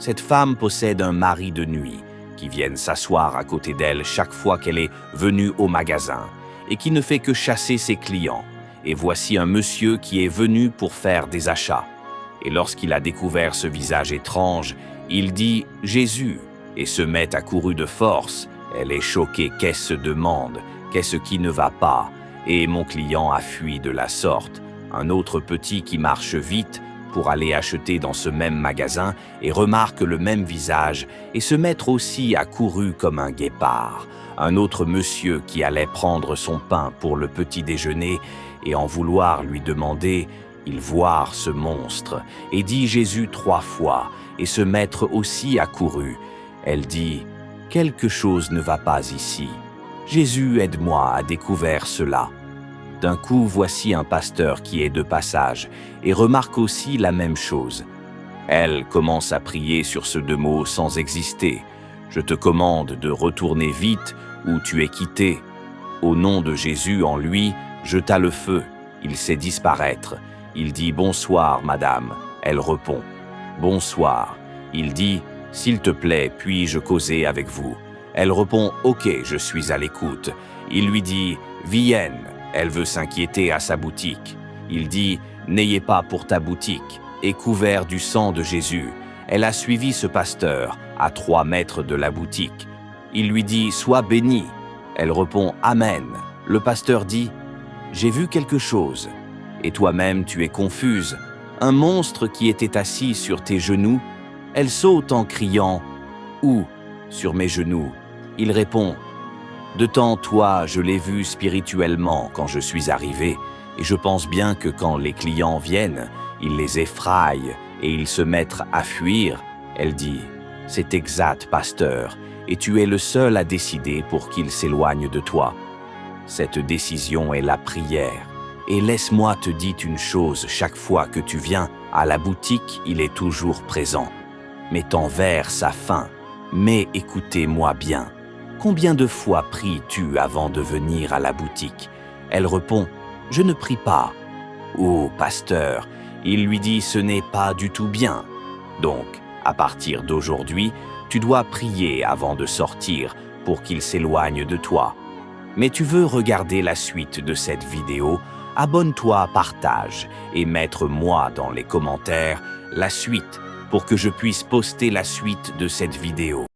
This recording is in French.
Cette femme possède un mari de nuit qui vient s'asseoir à côté d'elle chaque fois qu'elle est venue au magasin et qui ne fait que chasser ses clients. Et voici un monsieur qui est venu pour faire des achats. Et lorsqu'il a découvert ce visage étrange, il dit « Jésus » et se met à courir de force. Elle est choquée, qu'est-ce se demande, qu'est-ce qui ne va pas? Et mon client a fui de la sorte. Un autre petit qui marche vite pour aller acheter dans ce même magasin et remarque le même visage et se mettre aussi à courir comme un guépard. Un autre monsieur qui allait prendre son pain pour le petit déjeuner et en vouloir lui demander, il voit ce monstre et dit Jésus 3 fois et se mettre aussi à courir. Elle dit, quelque chose ne va pas ici. Jésus, aide-moi à découvrir cela. D'un coup, voici un pasteur qui est de passage et remarque aussi la même chose. Elle commence à prier sur ce 2 mots sans exister. Je te commande de retourner vite où tu es quitté. Au nom de Jésus en lui, jeta le feu. Il sait disparaître. Il dit bonsoir, madame. Elle répond bonsoir. Il dit s'il te plaît, puis-je causer avec vous? Elle répond ok, je suis à l'écoute. Il lui dit vienne. Elle veut s'inquiéter à sa boutique. Il dit « N'ayez pas pour ta boutique » et couvert du sang de Jésus. Elle a suivi ce pasteur à 3 mètres de la boutique. Il lui dit « Sois béni ». Elle répond « Amen ». Le pasteur dit « J'ai vu quelque chose. Et toi-même tu es confuse. Un monstre qui était assis sur tes genoux. » Elle saute en criant « Où ?»« Sur mes genoux. » Il répond « De temps, toi, je l'ai vu spirituellement quand je suis arrivé, et je pense bien que quand les clients viennent, ils les effraient et ils se mettent à fuir. Elle dit, c'est exact, pasteur, et tu es le seul à décider pour qu'ils s'éloignent de toi. Cette décision est la prière. Et laisse-moi te dire une chose, chaque fois que tu viens à la boutique, il est toujours présent. Mais ton verre sa faim. Mais écoutez-moi bien. Combien de fois pries-tu avant de venir à la boutique? Elle répond, je ne prie pas. Oh, pasteur, il lui dit, ce n'est pas du tout bien. Donc, à partir d'aujourd'hui, tu dois prier avant de sortir pour qu'il s'éloigne de toi. Mais tu veux regarder la suite de cette vidéo? Abonne-toi, partage et mettre-moi dans les commentaires la suite pour que je puisse poster la suite de cette vidéo.